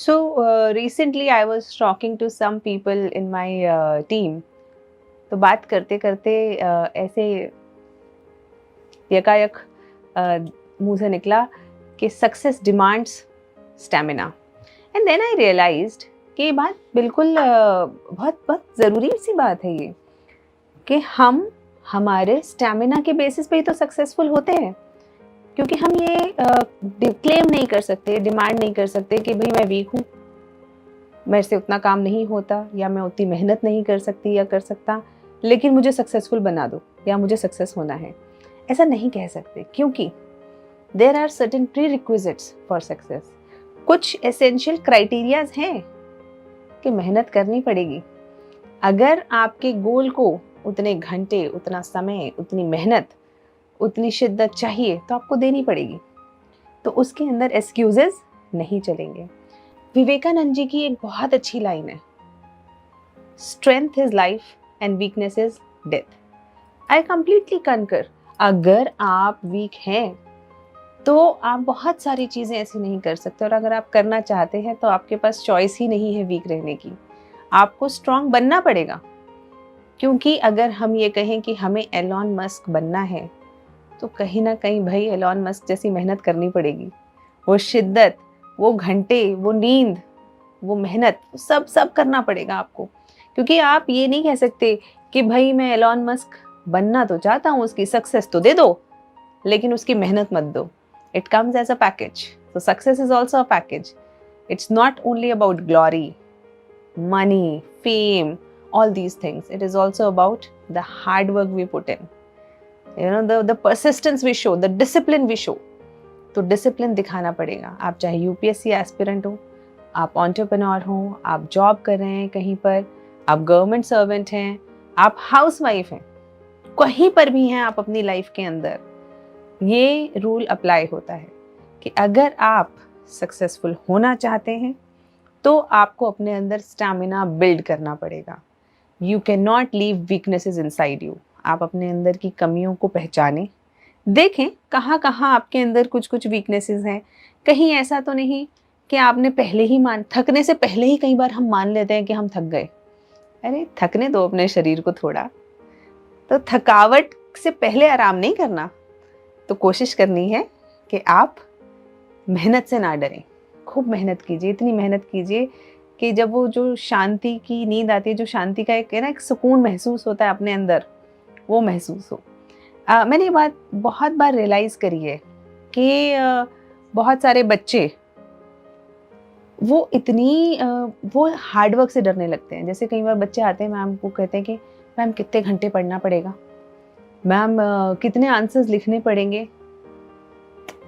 Recently I was talking to some people in my team. तो बात करते करते ऐसे यकायक मुंह से निकला कि success demands stamina. And then I realised कि ये बात बिल्कुल बहुत बहुत ज़रूरी सी बात है ये, कि हम हमारे स्टैमिना के बेसिस पे ही तो सक्सेसफुल होते हैं। क्योंकि हम ये क्लेम नहीं कर सकते, डिमांड नहीं कर सकते कि भाई मैं वीक हूँ, मेरे से उतना काम नहीं होता, या मैं उतनी मेहनत नहीं कर सकती या कर सकता, लेकिन मुझे सक्सेसफुल बना दो या मुझे सक्सेस होना है। ऐसा नहीं कह सकते, क्योंकि there are certain prerequisites for success. कुछ एसेंशियल क्राइटेरियाज हैं कि मेहनत करनी पड़ेगी। अगर आपके गोल को उतने घंटे, उतना समय, उतनी मेहनत, उतनी शिद्दत चाहिए तो आपको देनी पड़ेगी। तो उसके अंदर एक्सक्यूजेस नहीं चलेंगे। विवेकानंद जी की एक बहुत अच्छी लाइन है, strength is life and weakness is death. I completely कंकर। अगर आप वीक हैं तो आप बहुत सारी चीज़ें ऐसी नहीं कर सकते, और अगर आप करना चाहते हैं तो आपके पास चॉइस ही नहीं है वीक रहने की। आपको स्ट्रांग बनना पड़ेगा। क्योंकि अगर हम ये कहें कि हमें एलॉन मस्क बनना है, तो कहीं ना कहीं भाई एलॉन मस्क जैसी मेहनत करनी पड़ेगी। वो शिद्दत, वो घंटे, वो नींद, वो मेहनत, सब सब करना पड़ेगा आपको। क्योंकि आप ये नहीं कह सकते कि भाई मैं एलॉन मस्क बनना तो चाहता हूँ, उसकी सक्सेस तो दे दो, लेकिन उसकी मेहनत मत दो। It comes as a package. So success is also a package. It's not only about glory, money, fame, all these things. It is also about the hard work we put in. You know, the persistence we show, the discipline we show. तो discipline दिखाना पड़ेगा। आप चाहे UPSC aspirant हो, आप entrepreneur हो, आप job कर रहे हैं कहीं पर, आप गवर्नमेंट सर्वेंट हैं, आप हाउसवाइफ हैं, कहीं पर भी हैं आप अपनी लाइफ के अंदर, ये रूल अप्लाई होता है कि अगर आप सक्सेसफुल होना चाहते हैं तो आपको अपने अंदर स्टैमिना बिल्ड करना पड़ेगा। You can not leave weaknesses inside you. आप अपने अंदर की कमियों को पहचानें, देखें कहाँ कहाँ आपके अंदर कुछ कुछ वीकनेसेस हैं। कहीं ऐसा तो नहीं कि आपने पहले ही थकने से पहले ही कई बार हम मान लेते हैं कि हम थक गए। अरे थकने दो अपने शरीर को थोड़ा। तो थकावट से पहले आराम नहीं करना, तो कोशिश करनी है कि आप मेहनत से ना डरें। खूब मेहनत कीजिए, इतनी मेहनत कीजिए कि जब वो जो शांति की नींद आती है, जो शांति का एक सुकून महसूस होता है अपने अंदर, वो महसूस हो। मैंने ये बात बहुत बार रियलाइज़ करी है कि बहुत सारे बच्चे वो हार्डवर्क से डरने लगते हैं। जैसे कई बार बच्चे आते हैं, मैम को कहते हैं कि मैम कितने घंटे पढ़ना पड़ेगा, मैम कितने आंसर्स लिखने पड़ेंगे।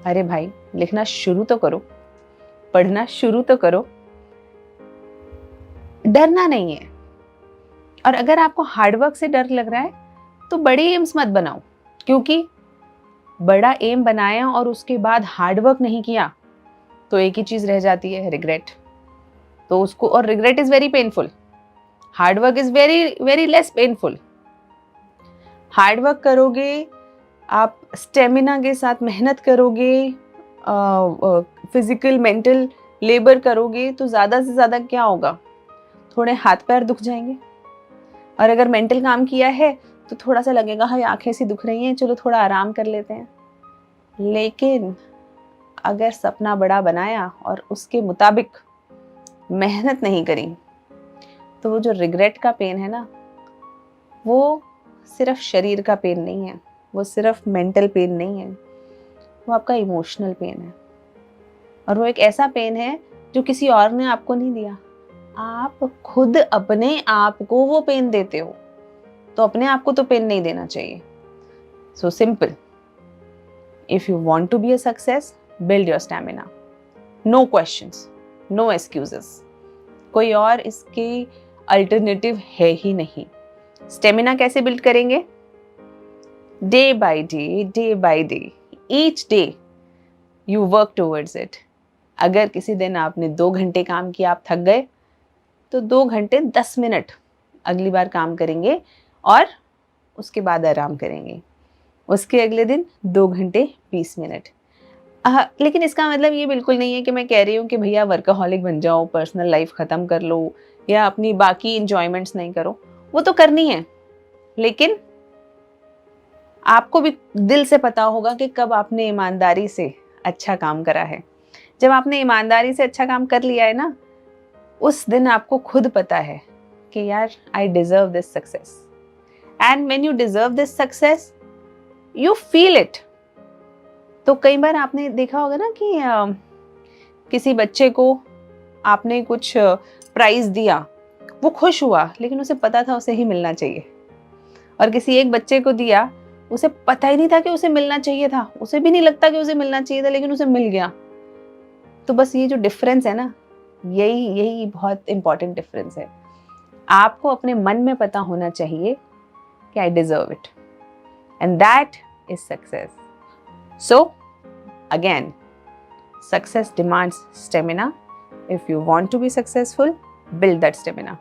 अरे भाई, लिखना शुरू तो करो, पढ़ना शुरू तो करो, डरना नहीं है। और अगर आपको हार्डवर्क से डर लग रहा है तो बड़े एम्स मत बनाओ, क्योंकि बड़ा एम बनाया और उसके बाद हार्डवर्क नहीं किया तो एक ही चीज रह जाती है, रिग्रेट। तो उसको, और regret is very painful, hard work is very very less painful. Hard work करोगे, आप स्टेमिना के साथ मेहनत करोगे, फिजिकल मेंटल लेबर करोगे, तो ज़्यादा से ज़्यादा क्या होगा, थोड़े हाथ पैर दुख जाएंगे। और अगर मेंटल काम किया है तो थोड़ा सा लगेगा हाय आंखें सी दुख रही हैं, चलो थोड़ा आराम कर लेते हैं। लेकिन अगर सपना बड़ा बनाया और उसके मुताबिक मेहनत नहीं करी, तो वो जो रिग्रेट का पेन है ना, वो सिर्फ शरीर का पेन नहीं है, वो सिर्फ मेंटल पेन नहीं है, वो आपका इमोशनल पेन है। और वो एक ऐसा पेन है जो किसी और ने आपको नहीं दिया, आप खुद अपने आप को वो पेन देते हो। तो अपने आप को तो पेन नहीं देना चाहिए। So simple, if you want to be a success, build your stamina. No questions, no excuses. कोई और इसके अल्टरनेटिव है ही नहीं। स्टेमिना कैसे बिल्ड करेंगे? Day by day, each day you work towards it. अगर किसी दिन आपने 2 घंटे काम किया, आप थक गए, तो 2 घंटे 10 मिनट अगली बार काम करेंगे और उसके बाद आराम करेंगे। उसके अगले दिन 2 घंटे 20 मिनट। लेकिन इसका मतलब ये बिल्कुल नहीं है कि मैं कह रही हूँ कि भैया वर्कaholic बन जाओ, पर्सनल लाइफ ख़त्म कर लो या अपनी बाकी एन्जॉयमेंट्स नहीं करो। वो तो करनी है, लेकिन आपको भी दिल से पता होगा कि कब आपने ईमानदारी से अच्छा काम करा है। जब आपने ईमानदारी से अच्छा काम कर लिया है ना, उस दिन आपको खुद पता है कि यार I deserve this success. And when you deserve this success, you feel it. तो कई बार आपने देखा होगा ना कि किसी बच्चे को आपने कुछ प्राइज़ दिया, वो खुश हुआ, लेकिन उसे पता था उसे ही मिलना चाहिए। और किसी एक बच्चे को दिया, उसे पता ही नहीं था कि उसे मिलना चाहिए था, उसे भी नहीं लगता कि उसे मिलना चाहिए था, लेकिन उसे मिल गया। तो बस ये जो डिफरेंस है ना, यही यही बहुत इंपॉर्टेंट डिफरेंस है। आपको अपने मन में पता होना चाहिए कि I deserve it, and that is success. So again, success demands stamina. If you want to be successful, build that stamina.